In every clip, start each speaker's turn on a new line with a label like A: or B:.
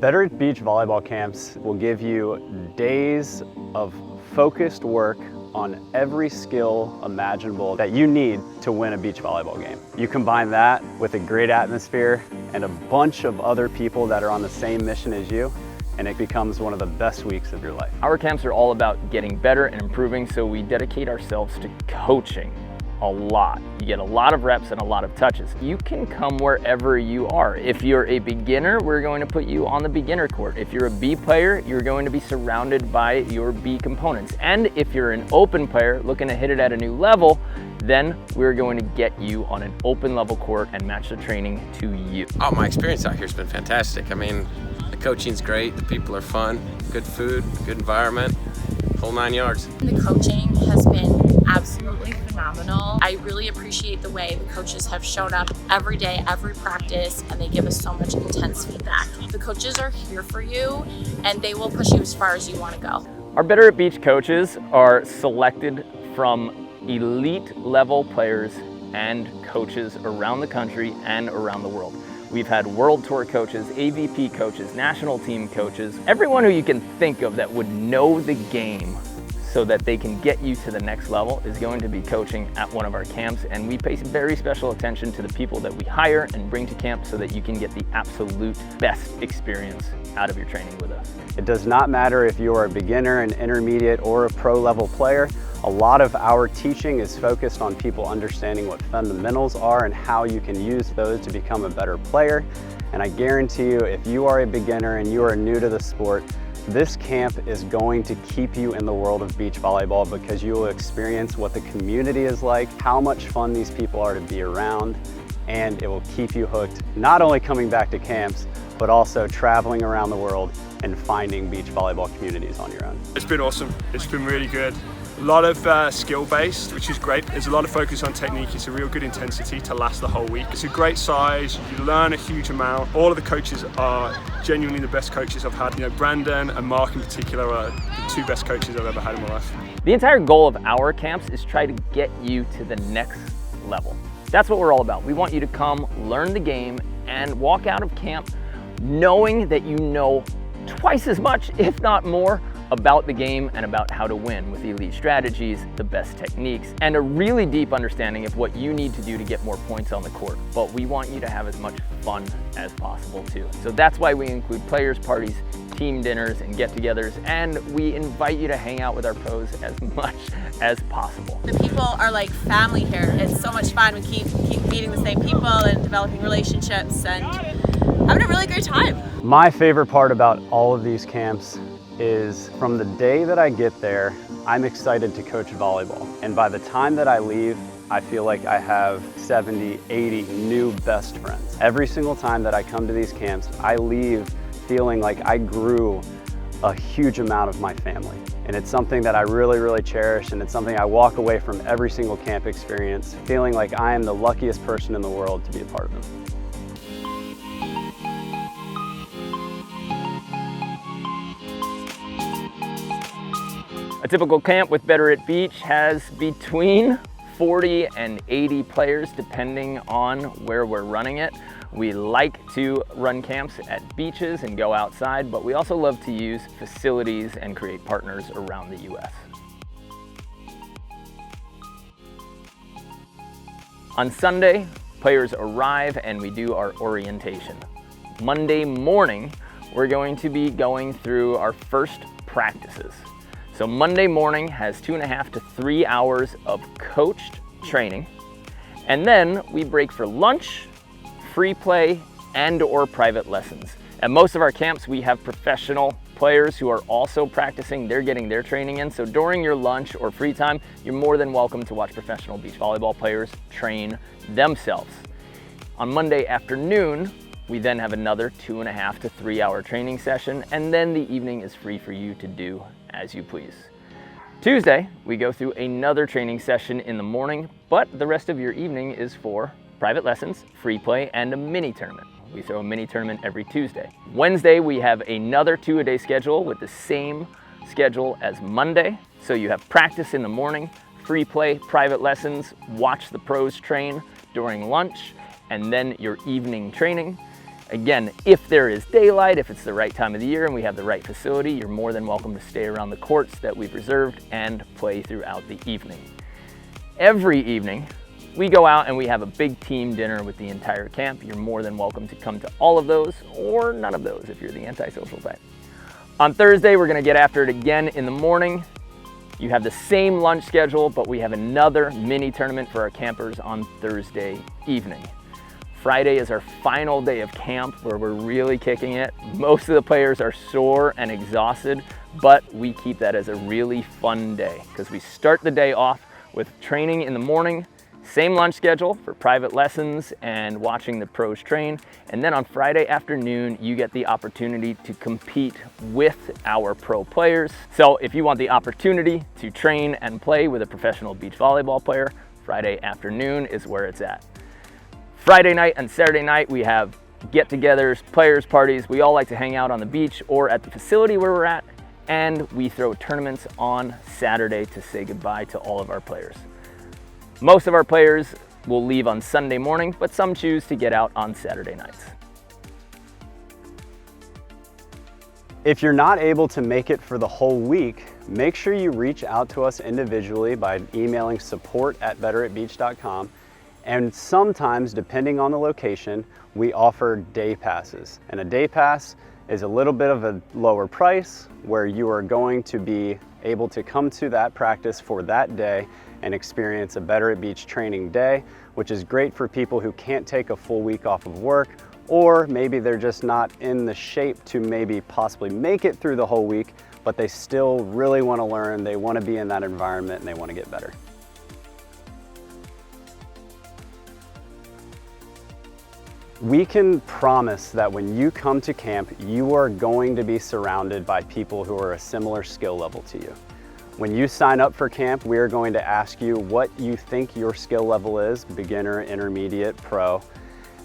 A: Better at Beach volleyball camps will give you days of focused work on every skill imaginable that you need to win a beach volleyball game. You combine that with a great atmosphere and a bunch of other people that are on the same mission as you, and it becomes one of the best weeks of your life.
B: Our camps are all about getting better and improving, so we dedicate ourselves to coaching a lot. You get a lot of reps and a lot of touches. You can come wherever you are. If you're a beginner, we're going to put you on the beginner court. If you're a B player, you're going to be surrounded by your B components. And if you're an open player looking to hit it at a new level, then we're going to get you on an open level court and match the training to you.
C: Oh, my experience out here has been fantastic. I mean, the coaching's great, the people are fun, good food, good environment, whole 9 yards.
D: The coaching has been absolutely phenomenal. I really appreciate the way the coaches have shown up every day, every practice, and they give us so much intense feedback. The coaches are here for you, and they will push you as far as you want to go.
B: Our Better at Beach coaches are selected from elite level players and coaches around the country and around the world. We've had World Tour coaches, AVP coaches, national team coaches, everyone who you can think of that would know the game so that they can get you to the next level is going to be coaching at one of our camps, and we pay very special attention to the people that we hire and bring to camp so that you can get the absolute best experience out of your training with us.
A: It does not matter if you are a beginner, an intermediate, or a pro level player. A lot of our teaching is focused on people understanding what fundamentals are and how you can use those to become a better player. And I guarantee you, if you are a beginner and you are new to the sport, this camp is going to keep you in the world of beach volleyball because you will experience what the community is like, how much fun these people are to be around, and it will keep you hooked, not only coming back to camps, but also traveling around the world and finding beach volleyball communities on your own.
E: It's been awesome. It's been really good. A lot of skill-based, which is great. There's a lot of focus on technique. It's a real good intensity to last the whole week. It's a great size. You learn a huge amount. All of the coaches are genuinely the best coaches I've had. You know, Brandon and Mark in particular are the two best coaches I've ever had in my life.
B: The entire goal of our camps is try to get you to the next level. That's what we're all about. We want you to come, learn the game, and walk out of camp knowing that you know twice as much, if not more, about the game and about how to win with the elite strategies, the best techniques, and a really deep understanding of what you need to do to get more points on the court. But we want you to have as much fun as possible too. So that's why we include players' parties, team dinners, and get-togethers, and we invite you to hang out with our pros as much as possible.
F: The people are like family here. It's so much fun. We keep meeting the same people and developing relationships and having a really great time.
A: My favorite part about all of these camps is from the day that I get there, I'm excited to coach volleyball. And by the time that I leave, I feel like I have 70, 80 new best friends. Every single time that I come to these camps, I leave feeling like I grew a huge amount of my family. And it's something that I really, really cherish, and it's something I walk away from every single camp experience feeling like I am the luckiest person in the world to be a part of them.
B: A typical camp with Better at Beach has between 40 and 80 players depending on where we're running it. We like to run camps at beaches and go outside, but we also love to use facilities and create partners around the US. On Sunday, players arrive and we do our orientation. Monday morning, we're going to be going through our first practices. So Monday morning has 2.5 to 3 hours of coached training. And then we break for lunch, free play, and/or private lessons. At most of our camps, we have professional players who are also practicing. They're getting their training in. So during your lunch or free time, you're more than welcome to watch professional beach volleyball players train themselves. On Monday afternoon, we then have another 2.5 to 3 hour training session, and then the evening is free for you to do as you please. Tuesday, we go through another training session in the morning, but the rest of your evening is for private lessons, free play, and a mini tournament. We throw a mini tournament every Tuesday. Wednesday, we have another 2-a-day schedule with the same schedule as Monday. So you have practice in the morning, free play, private lessons, watch the pros train during lunch, and then your evening training. Again, if there is daylight, if it's the right time of the year and we have the right facility, you're more than welcome to stay around the courts that we've reserved and play throughout the evening. Every evening, we go out and we have a big team dinner with the entire camp. You're more than welcome to come to all of those or none of those if you're the antisocial type. On Thursday, we're gonna get after it again in the morning. You have the same lunch schedule, but we have another mini tournament for our campers on Thursday evening. Friday is our final day of camp where we're really kicking it. Most of the players are sore and exhausted, but we keep that as a really fun day because we start the day off with training in the morning, same lunch schedule for private lessons and watching the pros train. And then on Friday afternoon, you get the opportunity to compete with our pro players. So if you want the opportunity to train and play with a professional beach volleyball player, Friday afternoon is where it's at. Friday night and Saturday night, we have get-togethers, players' parties. We all like to hang out on the beach or at the facility where we're at, and we throw tournaments on Saturday to say goodbye to all of our players. Most of our players will leave on Sunday morning, but some choose to get out on Saturday nights.
A: If you're not able to make it for the whole week, make sure you reach out to us individually by emailing support@betteratbeach.com. And sometimes, depending on the location, we offer day passes. And a day pass is a little bit of a lower price where you are going to be able to come to that practice for that day and experience a Better at Beach training day, which is great for people who can't take a full week off of work, or maybe they're just not in the shape to maybe possibly make it through the whole week, but they still really want to learn, they want to be in that environment, and they want to get better. We can promise that when you come to camp, you are going to be surrounded by people who are a similar skill level to you. When you sign up for camp, we are going to ask you what you think your skill level is, beginner, intermediate, pro.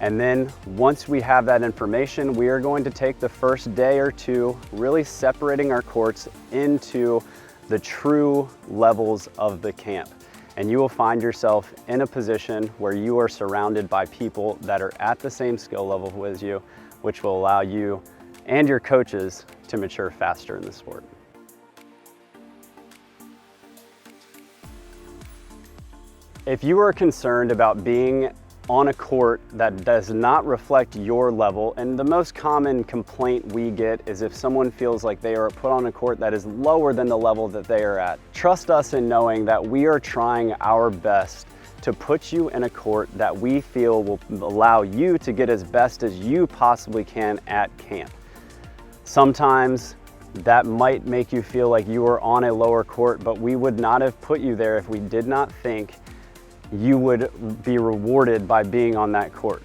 A: And then once we have that information, we are going to take the first day or two really separating our courts into the true levels of the camp. And you will find yourself in a position where you are surrounded by people that are at the same skill level as you, which will allow you and your coaches to mature faster in the sport. If you are concerned about being on a court that does not reflect your level, and the most common complaint we get is if someone feels like they are put on a court that is lower than the level that they are at. Trust us in knowing that we are trying our best to put you in a court that we feel will allow you to get as best as you possibly can at camp. Sometimes that might make you feel like you are on a lower court, but we would not have put you there if we did not think you would be rewarded by being on that court.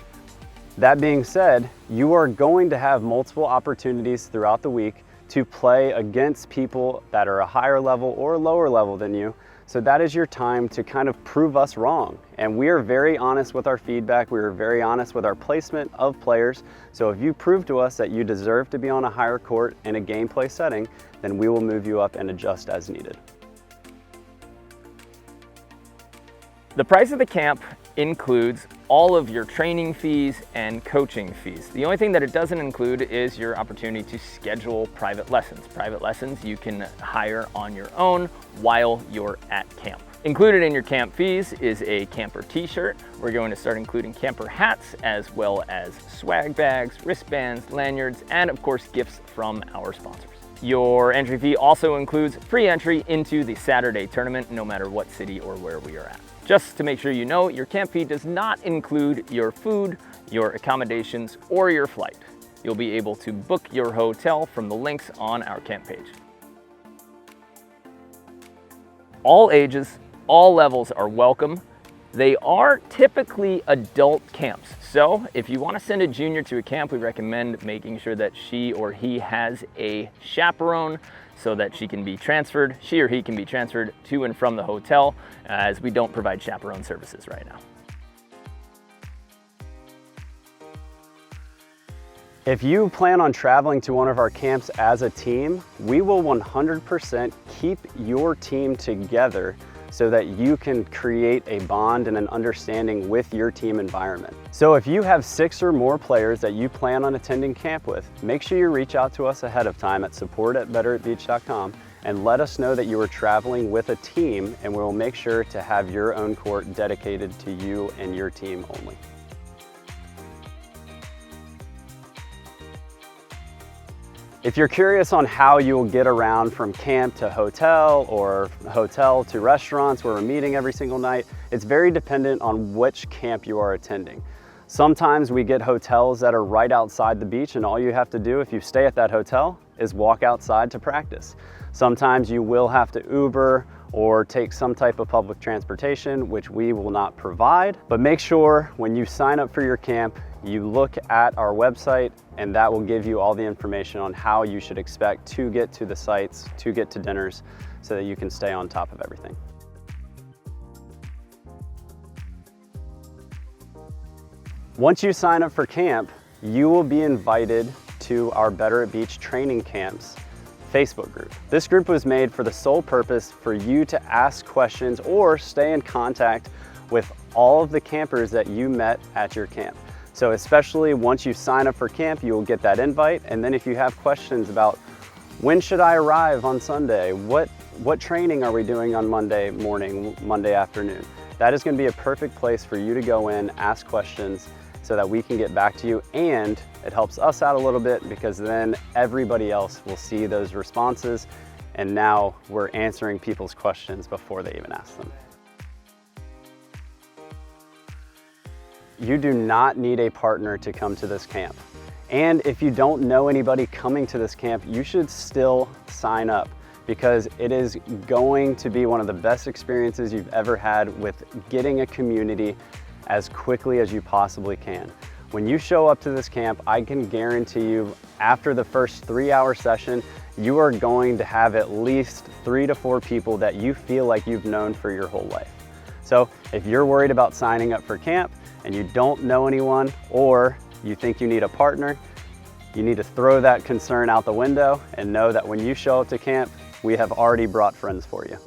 A: That being said, you are going to have multiple opportunities throughout the week to play against people that are a higher level or lower level than you. So that is your time to kind of prove us wrong. And we are very honest with our feedback. We are very honest with our placement of players. So if you prove to us that you deserve to be on a higher court in a gameplay setting, then we will move you up and adjust as needed.
B: The price of the camp includes all of your training fees and coaching fees. The only thing that it doesn't include is your opportunity to schedule private lessons. Private lessons you can hire on your own while you're at camp. Included in your camp fees is a camper t-shirt. We're going to start including camper hats as well as swag bags, wristbands, lanyards, and of course gifts from our sponsors. Your entry fee also includes free entry into the Saturday tournament, no matter what city or where we are at. Just to make sure you know, your camp fee does not include your food, your accommodations, or your flight. You'll be able to book your hotel from the links on our camp page. All ages, all levels are welcome. They are typically adult camps. So if you want to send a junior to a camp, we recommend making sure that she or he has a chaperone so that she or he can be transferred to and from the hotel, as we don't provide chaperone services right now.
A: If you plan on traveling to one of our camps as a team, we will 100% keep your team together so that you can create a bond and an understanding with your team environment. So if you have 6 or more players that you plan on attending camp with, make sure you reach out to us ahead of time at support@betteratbeach.com and let us know that you are traveling with a team, and we will make sure to have your own court dedicated to you and your team only. If you're curious on how you'll get around from camp to hotel or hotel to restaurants where we're meeting every single night, it's very dependent on which camp you are attending. Sometimes we get hotels that are right outside the beach, and all you have to do if you stay at that hotel is walk outside to practice. Sometimes you will have to Uber or take some type of public transportation, which we will not provide. But make sure when you sign up for your camp, you look at our website, and that will give you all the information on how you should expect to get to the sites, to get to dinners, so that you can stay on top of everything. Once you sign up for camp, you will be invited to our Better at Beach training camps Facebook group. This group was made for the sole purpose for you to ask questions or stay in contact with all of the campers that you met at your camp. So especially once you sign up for camp, you will get that invite. And then if you have questions about when should I arrive on Sunday, what training are we doing on Monday morning, Monday afternoon, that is going to be a perfect place for you to go in, ask questions, so that we can get back to you, and it helps us out a little bit because then everybody else will see those responses, and now we're answering people's questions before they even ask them. You do not need a partner to come to this camp. And if you don't know anybody coming to this camp, you should still sign up, because it is going to be one of the best experiences you've ever had with getting a community as quickly as you possibly can. When you show up to this camp, I can guarantee you after the first 3-hour session, you are going to have at least 3 to 4 people that you feel like you've known for your whole life. So if you're worried about signing up for camp and you don't know anyone, or you think you need a partner, you need to throw that concern out the window and know that when you show up to camp, we have already brought friends for you.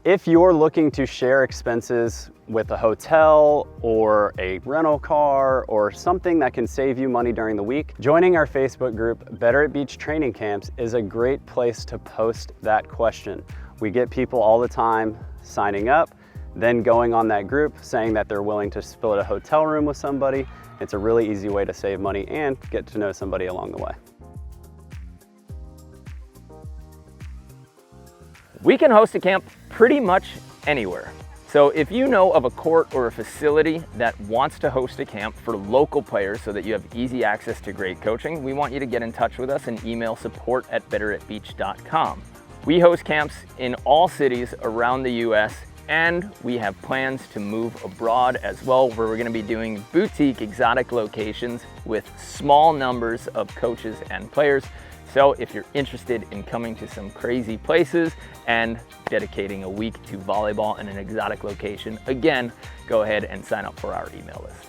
A: If you're looking to share expenses with a hotel or a rental car or something that can save you money during the week, joining our Facebook group, Better at Beach Training Camps, is a great place to post that question. We get people all the time signing up, then going on that group saying that they're willing to split a hotel room with somebody. It's a really easy way to save money and get to know somebody along the way.
B: We can host a camp pretty much anywhere. So if you know of a court or a facility that wants to host a camp for local players so that you have easy access to great coaching, we want you to get in touch with us and email support@betteratbeach.com. We host camps in all cities around the US, and we have plans to move abroad as well, where we're going to be doing boutique exotic locations with small numbers of coaches and players. So if you're interested in coming to some crazy places and dedicating a week to volleyball in an exotic location, again, go ahead and sign up for our email list.